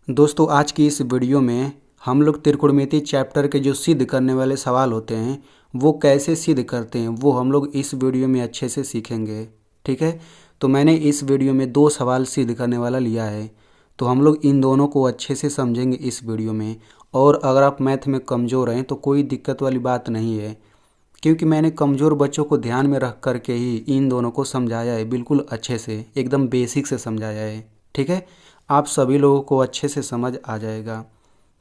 दोस्तों आज की इस वीडियो में हम लोग त्रिकोणमिति चैप्टर के जो सिद्ध करने वाले सवाल होते हैं वो कैसे सिद्ध करते हैं वो हम लोग इस वीडियो में अच्छे से सीखेंगे। ठीक है, तो मैंने इस वीडियो में दो सवाल सिद्ध करने वाला लिया है, तो हम लोग इन दोनों को अच्छे से समझेंगे इस वीडियो में। और अगर आप मैथ में कमज़ोर हैं तो कोई दिक्कत वाली बात नहीं है, क्योंकि मैंने कमज़ोर बच्चों को ध्यान में रख कर के ही इन दोनों को समझाया है, बिल्कुल अच्छे से एकदम बेसिक से समझाया है। ठीक है, आप सभी लोगों को अच्छे से समझ आ जाएगा।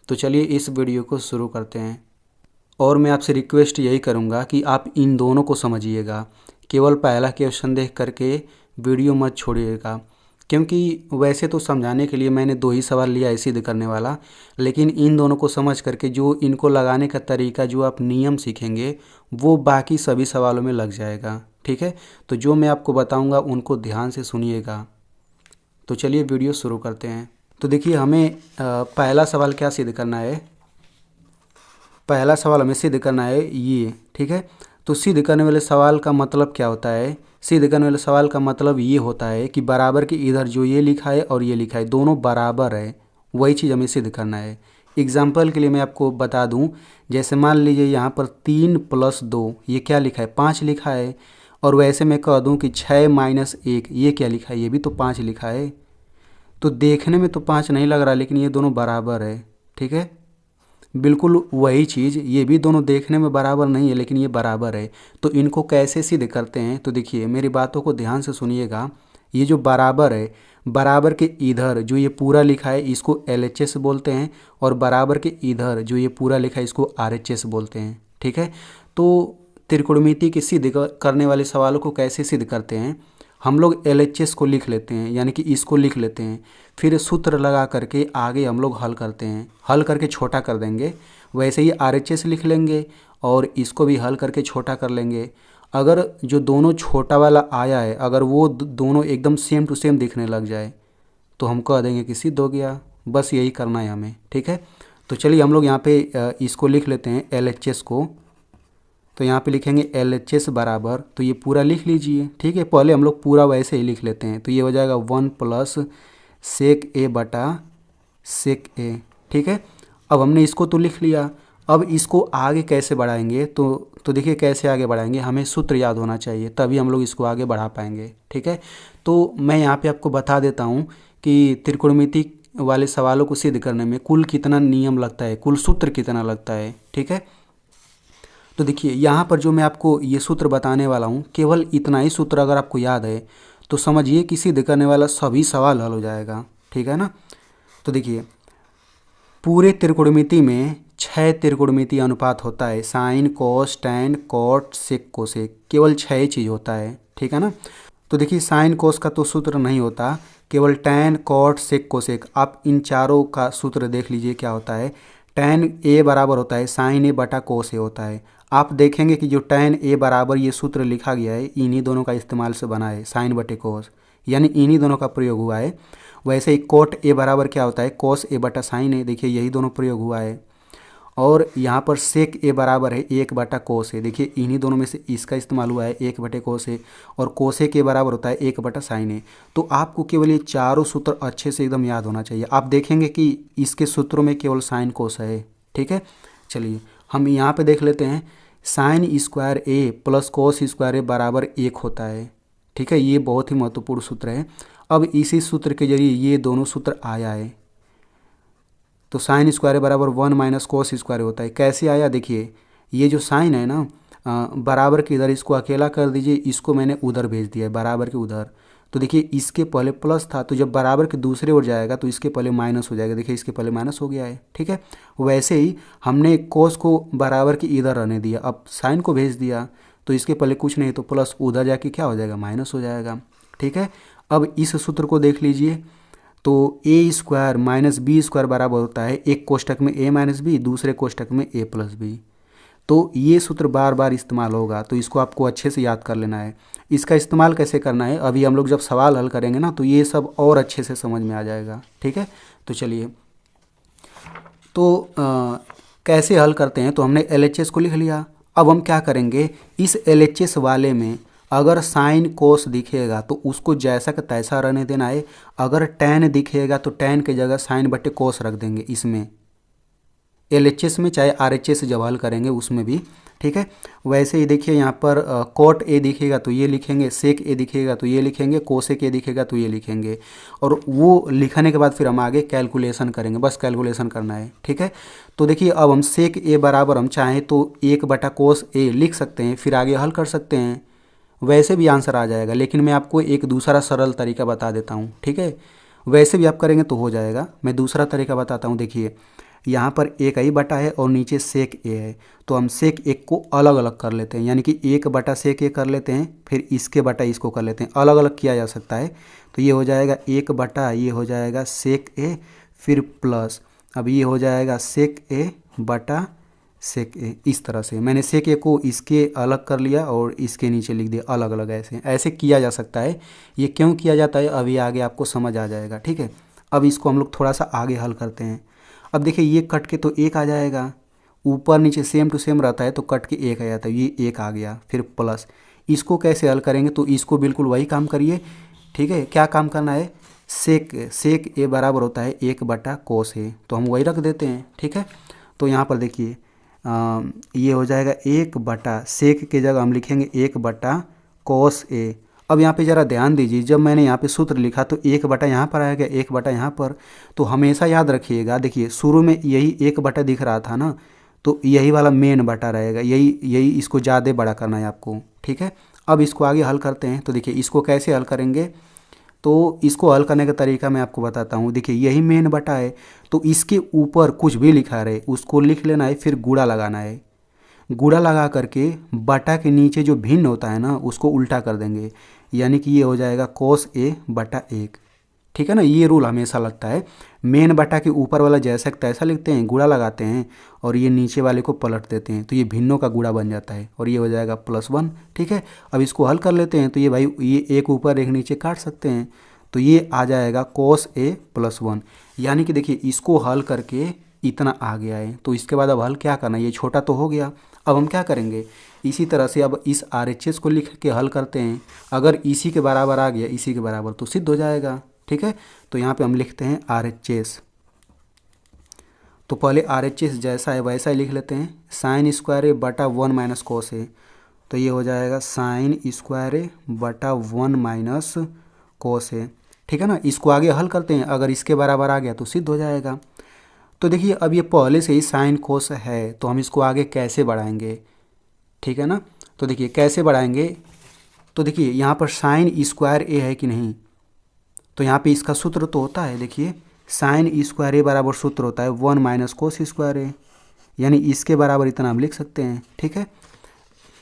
तो चलिए इस वीडियो को शुरू करते हैं। और मैं आपसे रिक्वेस्ट यही करूँगा कि आप इन दोनों को समझिएगा, केवल पहला क्वेश्चन देख करके वीडियो मत छोड़िएगा, क्योंकि वैसे तो समझाने के लिए मैंने दो ही सवाल लिया है सिद्ध करने वाला, लेकिन इन दोनों को समझ करके जो इनको लगाने का तरीका, जो आप नियम सीखेंगे वो बाकी सभी सवालों में लग जाएगा। ठीक है, तो जो मैं आपको बताऊंगा उनको ध्यान से सुनिएगा। तो चलिए वीडियो शुरू करते हैं। तो देखिए हमें पहला सवाल क्या सिद्ध करना है। पहला सवाल हमें सिद्ध करना है ये। ठीक है, तो सिद्ध करने वाले सवाल का मतलब क्या होता है। सिद्ध करने वाले सवाल का मतलब ये होता है कि बराबर के इधर जो ये लिखा है और ये लिखा है दोनों बराबर है, वही चीज़ हमें सिद्ध करना है। एग्जाम्पल के लिए मैं आपको बता दूं, जैसे मान लीजिए यहाँ पर 3 + 2 ये क्या लिखा है, 5 लिखा है। और वैसे मैं कह दूं कि 6 - 1 ये क्या लिखा है, ये भी तो 5 लिखा है। तो देखने में तो 5 नहीं लग रहा, लेकिन ये दोनों बराबर है। ठीक है, बिल्कुल वही चीज़, ये भी दोनों देखने में बराबर नहीं है लेकिन ये बराबर है। तो इनको कैसे सिद्ध करते हैं, तो देखिए मेरी बातों को ध्यान से सुनिएगा। ये जो बराबर है, बराबर के इधर जो ये पूरा लिखा है इसको LHS बोलते हैं, और बराबर के इधर जो ये पूरा लिखा है इसको RHS बोलते हैं। ठीक है, तो त्रिकोणमिति के सिद्ध करने वाले सवालों को कैसे सिद्ध करते हैं, हम लोग LHS को लिख लेते हैं, यानी कि इसको लिख लेते हैं, फिर सूत्र लगा करके आगे हम लोग हल करते हैं, हल करके छोटा कर देंगे। वैसे ही RHS लिख लेंगे और इसको भी हल करके छोटा कर लेंगे। अगर जो दोनों छोटा वाला आया है, अगर वो दोनों एकदम सेम टू सेम दिखने लग जाए तो हम कह देंगे कि सिद्ध हो गया। बस यही करना है हमें। ठीक है, तो चलिए हम लोग यहाँ पे इसको लिख लेते हैं LHS को। तो यहाँ पे लिखेंगे LHS बराबर, तो ये पूरा लिख लीजिए। ठीक है, पहले हम लोग पूरा वैसे ही लिख लेते हैं, तो ये हो जाएगा 1 + sec A बटा sec A। ठीक है, अब हमने इसको तो लिख लिया, अब इसको आगे कैसे बढ़ाएंगे, तो देखिए कैसे आगे बढ़ाएंगे, हमें सूत्र याद होना चाहिए, तभी हम लोग इसको आगे बढ़ा पाएंगे। ठीक है, तो मैं यहाँ पे आपको बता देता हूँ कि त्रिकोणमिति वाले सवालों को सिद्ध करने में कुल कितना नियम लगता है, कुल सूत्र कितना लगता है। ठीक है, तो देखिए यहाँ पर जो मैं आपको ये सूत्र बताने वाला हूँ, केवल इतना ही सूत्र अगर आपको याद है तो समझिए कि सिद्ध करने वाला सभी सवाल हल हो जाएगा। ठीक है ना, तो देखिए पूरे त्रिकोणमिति में 6 त्रिकोणमिति अनुपात होता है, साइन, कोस, टैन, कॉट, सेक, कोसेक, केवल 6 चीज़ होता है। ठीक है ना, तो देखिए साइन कोस का तो सूत्र नहीं होता, केवल टैन, कॉट, सेक, कोसेक, आप इन चारों का सूत्र देख लीजिए क्या होता है। टैन A बराबर होता है साइन A बटा कोस A होता है। आप देखेंगे कि जो टैन A बराबर ये सूत्र लिखा गया है इन्हीं दोनों का इस्तेमाल से बना है, साइन बटे कोस, यानी इन्हीं दोनों का प्रयोग हुआ है। वैसे ही कोट A बराबर क्या होता है, कोस A बटा साइन A, देखिए यही दोनों प्रयोग हुआ है। और यहाँ पर सेक A बराबर है 1 बटा कोस A, देखिए इन्हीं दोनों में से इसका इस्तेमाल हुआ है 1 बटे कोस A। और कोसेक A बराबर होता है 1 बटा साइन A। तो आपको केवल ये चारों सूत्र अच्छे से एकदम याद होना चाहिए। आप देखेंगे कि इसके सूत्रों में केवल साइन कोस है। ठीक है, चलिए हम यहाँ पे देख लेते हैं, sine square A plus cos square A बराबर 1 होता है। ठीक है, ये बहुत ही महत्वपूर्ण सूत्र है। अब इसी सूत्र के जरिए ये दोनों सूत्र आया है, तो साइन स्क्वायर बराबर 1 - कोस स्क्वायर होता है। कैसे आया, देखिए ये जो साइन है ना, बराबर के इधर इसको अकेला कर दीजिए, इसको मैंने उधर भेज दिया है बराबर के उधर। तो देखिए इसके पहले प्लस था, तो जब बराबर के दूसरे ओर जाएगा तो इसके पहले माइनस हो जाएगा, देखिए इसके पहले माइनस हो गया है। ठीक है, वैसे ही हमने कोस को बराबर के इधर रहने दिया, अब साइन को भेज दिया तो इसके पहले कुछ नहीं, तो प्लस उधर जाके क्या हो जाएगा, माइनस हो जाएगा। ठीक है, अब इस सूत्र को देख लीजिए, तो A² - B² बराबर होता है, एक कोष्टक में A - B, दूसरे कोष्टक में A + B। तो ये सूत्र बार बार इस्तेमाल होगा, तो इसको आपको अच्छे से याद कर लेना है। इसका इस्तेमाल कैसे करना है, अभी हम लोग जब सवाल हल करेंगे ना तो ये सब और अच्छे से समझ में आ जाएगा। ठीक है, तो चलिए तो कैसे हल करते हैं, तो हमने LHS को लिख लिया। अब हम क्या करेंगे, इस LHS वाले में अगर साइन कोस दिखेगा तो उसको जैसा का तैसा रहने देना है। अगर टैन दिखेगा तो टैन की जगह साइन बटे कोस रख देंगे इसमें, LHS में चाहे RHS जब हल करेंगे उसमें भी, ठीक है। वैसे ही देखिए यहाँ पर कोट ए दिखेगा तो ये लिखेंगे, सेक ए दिखेगा तो ये लिखेंगे, कोसेक ए दिखेगा तो ये लिखेंगे। और वो लिखने के बाद फिर हम आगे कैलकुलेशन करेंगे, बस कैलकुलेशन करना है, ठीक है। तो देखिए अब हम सेक ए बराबर हम चाहें तो 1/कोस ए लिख सकते हैं, फिर आगे हल कर सकते हैं, वैसे भी आंसर आ जाएगा। लेकिन मैं आपको एक दूसरा सरल तरीका बता देता हूँ, ठीक है। वैसे भी आप करेंगे तो हो जाएगा, मैं दूसरा तरीका बताता हूँ। देखिए यहाँ पर एक ही बटा है और नीचे सेक ए है, तो हम सेक एक को अलग अलग कर लेते हैं, यानी कि 1/सेक ए कर लेते हैं, फिर इसके बटा इसको कर लेते हैं, अलग अलग किया जा सकता है। तो ये हो जाएगा 1/, ये हो जाएगा सेक ए, फिर प्लस अब ये हो जाएगा सेक ए बटा सेक ए। इस तरह से मैंने सेक ए को इसके अलग कर लिया और इसके नीचे लिख दिया अलग अलग, ऐसे ऐसे किया जा सकता है। ये क्यों किया जाता है अभी आगे आपको समझ आ जाएगा, ठीक है। अब इसको हम लोग थोड़ा सा आगे हल करते हैं। अब देखिए ये कट के तो एक आ जाएगा, ऊपर नीचे सेम टू सेम रहता है तो कट के एक आ जाता है, ये एक आ गया, फिर प्लस। इसको कैसे हल करेंगे, तो इसको बिल्कुल वही काम करिए, ठीक है। क्या काम करना है, सेक ए बराबर होता है 1/कोस ए, तो हम वही रख देते हैं, ठीक है। तो यहाँ पर देखिए ये हो जाएगा 1/सेक के जगह हम लिखेंगे 1/कोस ए। अब यहाँ पे ज़रा ध्यान दीजिए, जब मैंने यहाँ पे सूत्र लिखा तो 1/, यहाँ पर आया गया 1/, यहाँ पर। तो हमेशा याद रखिएगा, देखिए शुरू में यही 1/, दिख रहा था ना, तो यही वाला मेन बटा रहेगा, यही इसको ज़्यादा बड़ा करना है आपको, ठीक है। अब इसको आगे हल करते हैं। तो देखिए इसको कैसे हल करेंगे, तो इसको हल करने का तरीका मैं आपको बताता हूँ। देखिए यही मेन बटा है, तो इसके ऊपर कुछ भी लिखा रहे उसको लिख लेना है, फिर गुणा लगाना है। गुणा लगा करके बटा के नीचे जो भिन्न होता है ना उसको उल्टा कर देंगे, यानी कि ये हो जाएगा कोस ए बटा 1, ठीक है ना। ये रूल हमेशा लगता है, मेन बटा के ऊपर वाला जैसा तैसा लिखते हैं, गुणा लगाते हैं और ये नीचे वाले को पलट देते हैं, तो ये भिन्नों का गुणा बन जाता है और ये हो जाएगा +1, ठीक है। अब इसको हल कर लेते हैं, तो ये भाई ये एक ऊपर एक नीचे काट सकते हैं, तो ये आ जाएगा कोस ए +1। यानी कि देखिए इसको हल करके इतना आ गया है, तो इसके बाद अब हल क्या करना है, ये छोटा तो हो गया। अब हम क्या करेंगे, इसी तरह से अब इस RHS को लिख के हल करते हैं। अगर इसी के बराबर आ गया, इसी के बराबर, तो सिद्ध हो जाएगा, ठीक है। तो यहाँ पे हम लिखते हैं RHS। तो पहले RHS जैसा है वैसा ही लिख लेते हैं, साइन स्क्वायर ए बटा 1 - कोस ए। तो ये हो जाएगा साइन स्क्वायर ए बटा 1 - कोस ए, ठीक है ना। इसको आगे हल करते हैं, अगर इसके बराबर आ गया तो सिद्ध हो जाएगा। तो देखिए अब ये पहले से ही साइन कोस है, तो हम इसको आगे कैसे बढ़ाएंगे, ठीक है ना। तो देखिए कैसे बढ़ाएंगे, तो देखिए यहाँ पर साइन स्क्वायर ए है कि नहीं, तो यहाँ पे इसका सूत्र तो होता है, देखिए साइन स्क्वायर ए बराबर सूत्र होता है 1 - कोस स्क्वायर ए, यानी इसके बराबर इतना हम लिख सकते हैं, ठीक है।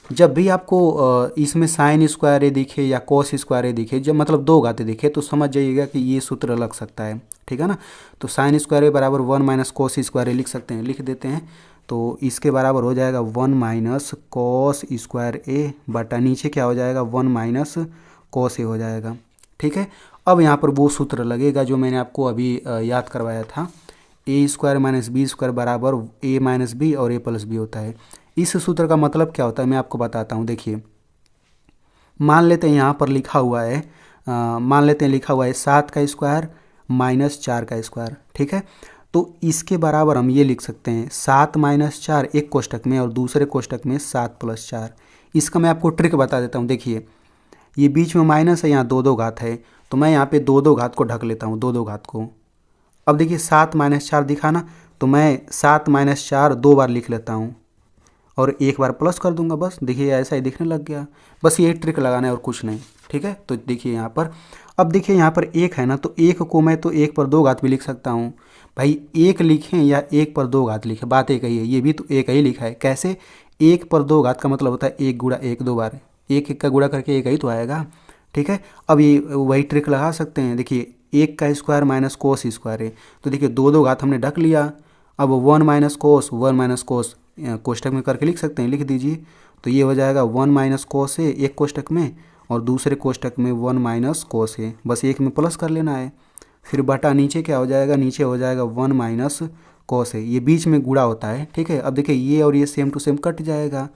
जब भी आपको इसमें साइन स्क्वायर ए दिखे या कोस स्क्वायर ए दिखे, जब मतलब दो घातें दिखे, तो समझ जाइएगा कि ये सूत्र लग सकता है, ठीक है ना। तो साइन स्क्वायर ए बराबर 1 - कोस स्क्वायर ए लिख सकते हैं, लिख देते हैं। तो इसके बराबर हो जाएगा 1 - कोस स्क्वायर ए बटा नीचे क्या हो जाएगा 1 - कोस ए हो जाएगा, ठीक है। अब यहाँ पर वो सूत्र लगेगा जो मैंने आपको अभी याद करवाया था, a² - b² बराबर a - b और a + b होता है। इस सूत्र का मतलब क्या होता है मैं आपको बताता हूँ। देखिए मान लेते हैं यहाँ पर लिखा हुआ है, मान लेते हैं लिखा हुआ है 7 का स्क्वायर - 4 का स्क्वायर, ठीक है। तो इसके बराबर हम ये लिख सकते हैं 7 - 4 एक कोष्टक में और दूसरे कोष्टक में 7 + 4। इसका मैं आपको ट्रिक बता देता हूँ। देखिए ये बीच में माइनस है, यहाँ 2 घात है, तो मैं यहाँ पे 2 घात को ढक लेता हूँ, 2 घात को। अब देखिए 7 - 4 दिखा ना, तो मैं 7 - 4 2 बार लिख लेता हूँ और एक बार प्लस कर दूंगा, बस देखिए ऐसा ही दिखने लग गया। बस ये ट्रिक लगाना है और कुछ नहीं, ठीक है। तो देखिए यहाँ पर, अब देखिए यहाँ पर 1 है ना, तो 1 को मैं तो 1 पर 2 घात भी लिख सकता हूँ। भाई 1 लिखें या 1 पर 2 घात लिखें, बात एक ही है। ये भी तो एक ही लिखा है, कैसे 1 पर 2 घात का मतलब होता है 1 × 1 2 बार, 1 का गुणा करके 1 ही तो आएगा, ठीक है। अब ये वही ट्रिक लगा सकते हैं। देखिए 1 का स्क्वायर - कोस स्क्वायर है, तो देखिए 2 घात हमने ढक लिया। अब 1 - कोस 1 - कोस कोष्टक में करके लिख सकते हैं, लिख दीजिए। तो ये हो जाएगा 1 - कोस है एक कोष्टक में और दूसरे कोष्टक में 1 - कोस है, बस एक में प्लस कर लेना है। फिर बटा नीचे क्या हो जाएगा, नीचे हो जाएगा 1 - कोस है, ये बीच में गुणा होता है, ठीक है। अब देखिए ये और ये सेम टू सेम कट जाएगा,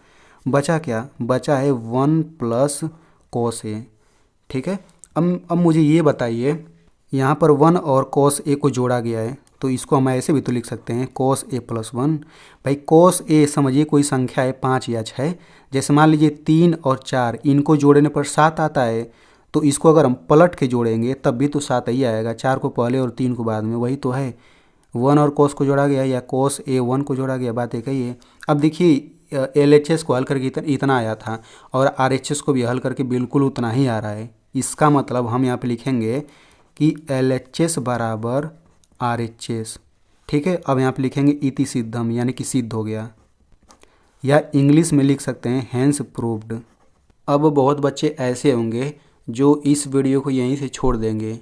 बचा क्या, बचा है 1 + कोस ए। ठीक है, अब मुझे ये बताइए, यहाँ पर 1 और कोस ए को जोड़ा गया है, तो इसको हम ऐसे भी तो लिख सकते हैं कोस ए प्लस 1। भाई कोस ए समझिए कोई संख्या है 5 या 6, जैसे मान लीजिए 3 और 4 इनको जोड़ने पर 7 आता है, तो इसको अगर हम पलट के जोड़ेंगे तब भी तो 7 ही आएगा, 4 को पहले और 3 को बाद में, वही तो है। 1 और कोस को जोड़ा गया या कोस ए 1 को जोड़ा गया, बात एक ही है। अब देखिए LHS को हल करके इतना आया था और RHS को भी हल करके बिल्कुल उतना ही आ रहा है। इसका मतलब हम यहाँ पे लिखेंगे कि LHS बराबर RHS। ठीक है, अब यहाँ पे लिखेंगे इति सिद्धम, यानी कि सिद्ध हो गया, या इंग्लिश में लिख सकते हैं हैंस प्रूव्ड। अब बहुत बच्चे ऐसे होंगे जो इस वीडियो को यहीं से छोड़ देंगे,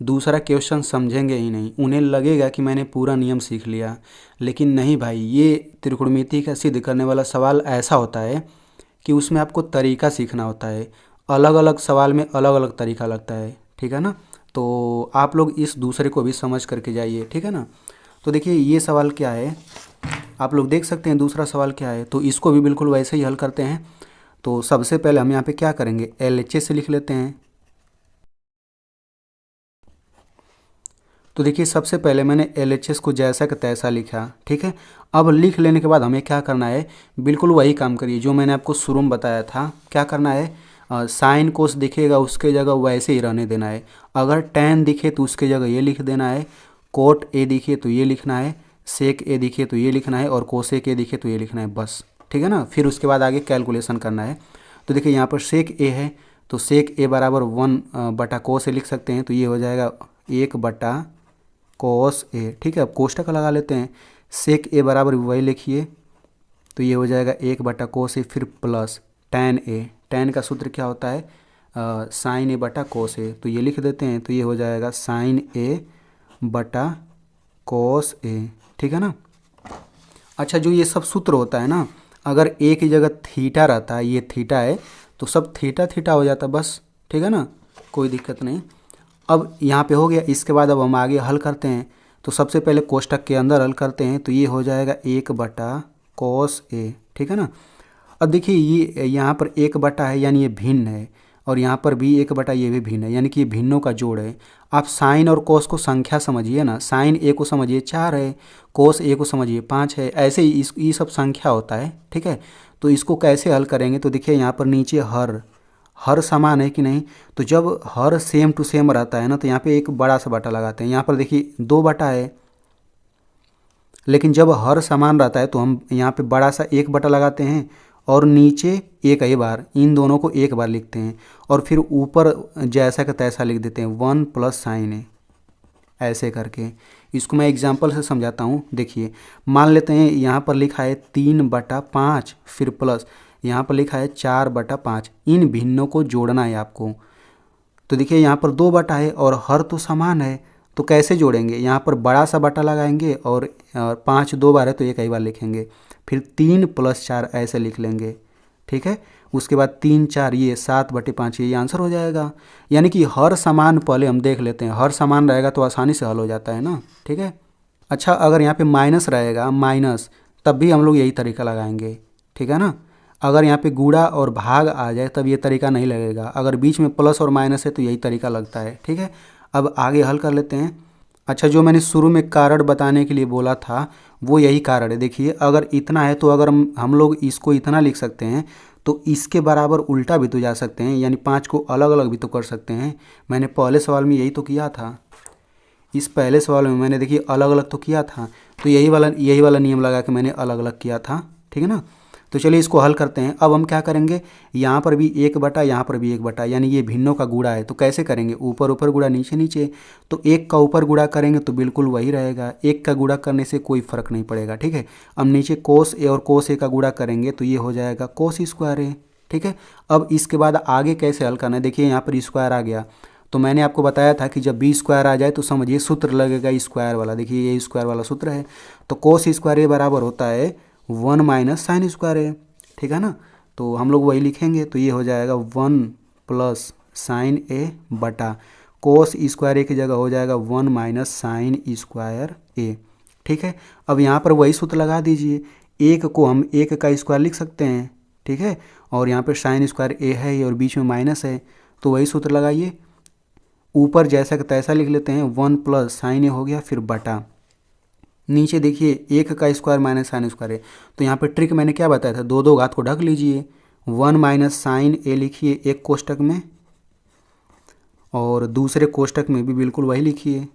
दूसरा क्वेश्चन समझेंगे ही नहीं, उन्हें लगेगा कि मैंने पूरा नियम सीख लिया। लेकिन नहीं भाई, ये त्रिकोणमिति का सिद्ध करने वाला सवाल ऐसा होता है कि उसमें आपको तरीका सीखना होता है, अलग अलग सवाल में अलग अलग तरीका लगता है। ठीक है ना, तो आप लोग इस दूसरे को भी समझ करके जाइए। ठीक है ना, तो देखिए ये सवाल क्या है, आप लोग देख सकते हैं दूसरा सवाल क्या है, तो इसको भी बिल्कुल वैसे ही हल करते हैं। तो सबसे पहले हम यहाँ पे क्या करेंगे, LHS से लिख लेते हैं। तो देखिए सबसे पहले मैंने LHS को जैसा कि तैसा लिखा। ठीक है, अब लिख लेने के बाद हमें क्या करना है, बिल्कुल वही काम करिए जो मैंने आपको शुरू में बताया था। क्या करना है, साइन कोस दिखेगा उसके जगह वैसे ही रहने देना है, अगर tan दिखे तो उसके जगह ये लिख देना है, कोट ए दिखे तो ये लिखना है, सेक ए दिखे तो ये लिखना है, और कोसेक ए दिखे तो ये लिखना है, बस। ठीक है ना, फिर उसके बाद आगे कैलकुलेशन करना है। तो देखिए यहाँ पर सेक ए है, तो सेक ए बराबर 1 बटा कोस ए लिख सकते हैं, तो ये हो जाएगा 1 बटा कोस ए। ठीक है, अब कोष्टक लगा लेते हैं, सेक ए बराबर वही लिखिए, तो ये हो जाएगा 1 बटा कोस ए, फिर प्लस tan ए। tan का सूत्र क्या होता है, साइन ए बटा कोस ए, तो ये लिख देते हैं, तो ये हो जाएगा साइन ए बटा कोस ए। ठीक है ना, अच्छा जो ये सब सूत्र होता है ना, अगर ए की जगह थीटा रहता है, ये थीटा है, तो सब थीटा थीटा हो जाता बस। ठीक है ना, कोई दिक्कत नहीं। अब यहाँ पे हो गया, इसके बाद अब हम आगे हल करते हैं। तो सबसे पहले कोष्टक के अंदर हल करते हैं, तो ये हो जाएगा 1 बटा कोस ए। ठीक है ना, अब देखिए ये यहाँ पर 1 बटा है यानी ये भिन्न है, और यहाँ पर भी 1 बटा ये भी भिन्न है, यानी कि ये भिन्नों का जोड़ है। आप साइन और कोस को संख्या समझिए ना, साइन ए को समझिए 4 है, कोस ए को समझिए 5 है, ऐसे ही ये सब संख्या होता है। ठीक है, तो इसको कैसे हल करेंगे, तो देखिए यहाँ पर नीचे हर समान है कि नहीं, तो जब हर सेम टू सेम रहता है ना, तो यहाँ पे एक बड़ा सा बटा लगाते हैं। यहाँ पर देखिए 2 बटा है, लेकिन जब हर समान रहता है तो हम यहाँ पे बड़ा सा 1 बटा लगाते हैं, और नीचे एक ही बार, इन दोनों को एक बार लिखते हैं, और फिर ऊपर जैसा का तैसा लिख देते हैं 1 प्लस साइन ए, ऐसे करके। इसको मैं एग्जांपल से समझाता हूँ। देखिए मान लेते हैं यहाँ पर लिखा है 3 बटा 5, फिर प्लस यहाँ पर लिखा है 4 बटा 5, इन भिन्नों को जोड़ना है आपको। तो देखिए यहाँ पर 2 बटा है और हर तो समान है, तो कैसे जोड़ेंगे, यहाँ पर बड़ा सा बटा लगाएंगे, और 5 2 बार है तो एक ही बार लिखेंगे, फिर 3 प्लस 4 ऐसे लिख लेंगे। ठीक है, उसके बाद 3 4 ये 7 बटे 5, ये आंसर हो जाएगा। यानी कि हर समान पहले हम देख लेते हैं, हर समान रहेगा तो आसानी से हल हो जाता है ना। ठीक है, अच्छा अगर यहाँ पे माइनस रहेगा, माइनस, तब भी हम लोग यही तरीका लगाएंगे। ठीक है ना, अगर यहाँ पे गुणा और भाग आ जाए तब ये तरीका नहीं लगेगा, अगर बीच में प्लस और माइनस है तो यही तरीका लगता है। ठीक है, अब आगे हल कर लेते हैं। अच्छा जो मैंने शुरू में कारण बताने के लिए बोला था वो यही कारण है। देखिए अगर इतना है तो अगर हम लोग इसको इतना लिख सकते हैं, तो इसके बराबर उल्टा भी तो जा सकते हैं, यानी 5 को अलग अलग भी तो कर सकते हैं। मैंने पहले सवाल में यही तो किया था, इस पहले सवाल में मैंने देखिए अलग अलग तो किया था, तो यही वाला नियम लगा के मैंने अलग अलग किया था। ठीक है ना, तो चलिए इसको हल करते हैं। अब हम क्या करेंगे, यहाँ पर भी 1 बटा, यहाँ पर भी 1 बटा, यानी ये भिन्नों का गुणा है, तो कैसे करेंगे, ऊपर ऊपर गुणा, नीचे नीचे। तो 1 का ऊपर गुणा करेंगे तो बिल्कुल वही रहेगा, 1 का गुणा करने से कोई फर्क नहीं पड़ेगा। ठीक है, अब नीचे कोस ए और कोस ए का गुणा करेंगे तो ये हो जाएगा कोस स्क्वायर ए। ठीक है, अब इसके बाद आगे कैसे हल करना है, देखिए यहाँ पर स्क्वायर आ गया, तो मैंने आपको बताया था कि जब बी स्क्वायर आ जाए तो समझिए सूत्र लगेगा स्क्वायर वाला। देखिए ये स्क्वायर वाला सूत्र है, तो कोस स्क्वायर ए बराबर होता है 1 माइनस साइन स्क्वायर ए। ठीक है ना, तो हम लोग वही लिखेंगे, तो ये हो जाएगा 1 प्लस साइन ए बटा कोस स्क्वायर ए की जगह हो जाएगा 1 माइनस साइन स्क्वायर ए। ठीक है, अब यहाँ पर वही सूत्र लगा दीजिए, 1 को हम 1 का स्क्वायर लिख सकते हैं, ठीक है। और यहाँ पे साइन स्क्वायर ए है और बीच में माइनस है, तो वही सूत्र लगाइए। ऊपर जैसा का तैसा लिख लेते हैं, 1 प्लस साइन ए हो गया, फिर बटा नीचे देखिए 1 का स्क्वायर माइनस साइन स्क्वायर है। तो यहाँ पे ट्रिक मैंने क्या बताया था, दो दो घात को ढक लीजिए। 1 माइनस साइन ए लिखिए एक कोष्टक में और दूसरे कोष्टक में भी बिल्कुल वही लिखिए,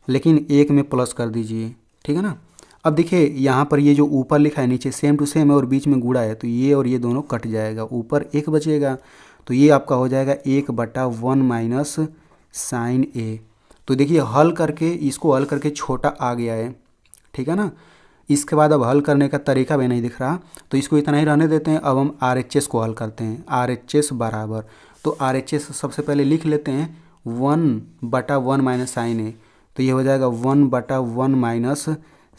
लेकिन एक में प्लस कर दीजिए, ठीक है ना। अब देखिए यहाँ पर ये जो ऊपर लिखा है नीचे सेम टू सेम है और बीच में गुणा है, तो ये और ये दोनों कट जाएगा, ऊपर एक बचेगा। तो ये आपका हो जाएगा 1/1 माइनस साइन ए। तो देखिए हल करके, इसको हल करके छोटा आ गया है, ठीक है ना। इसके बाद अब हल करने का तरीका भी नहीं दिख रहा, तो इसको इतना ही रहने देते हैं। अब हम RHS को हल करते हैं। RHS बराबर, तो RHS सबसे पहले लिख लेते हैं 1/1 माइनस साइन ए, तो ये हो जाएगा 1/1 माइनस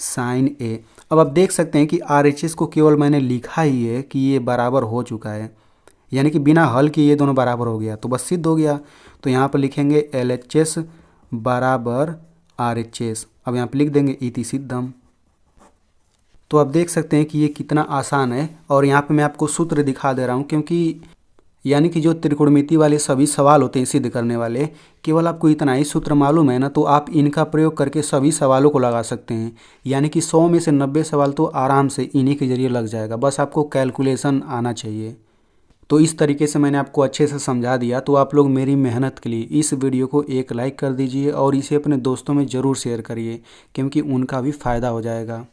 साइन ए। अब आप देख सकते हैं कि RHS को केवल मैंने लिखा ही है कि ये बराबर हो चुका है, यानी कि बिना हल किए ये दोनों बराबर हो गया, तो बस सिद्ध हो गया। तो यहाँ पर लिखेंगे LHS बराबर RHS। अब यहाँ पर लिख देंगे इति सिद्धम। तो आप देख सकते हैं कि ये कितना आसान है। और यहाँ पे मैं आपको सूत्र दिखा दे रहा हूँ, क्योंकि यानी कि जो त्रिकोणमिति वाले सभी सवाल होते हैं सिद्ध करने वाले, केवल आपको इतना ही सूत्र मालूम है ना, तो आप इनका प्रयोग करके सभी सवालों को लगा सकते हैं। यानी कि 100 में से 90 सवाल तो आराम से इन्हीं के जरिए लग जाएगा, बस आपको कैलकुलेशन आना चाहिए। तो इस तरीके से मैंने आपको अच्छे से समझा दिया। तो आप लोग मेरी मेहनत के लिए इस वीडियो को एक लाइक कर दीजिए और इसे अपने दोस्तों में ज़रूर शेयर करिए, क्योंकि उनका भी फ़ायदा हो जाएगा।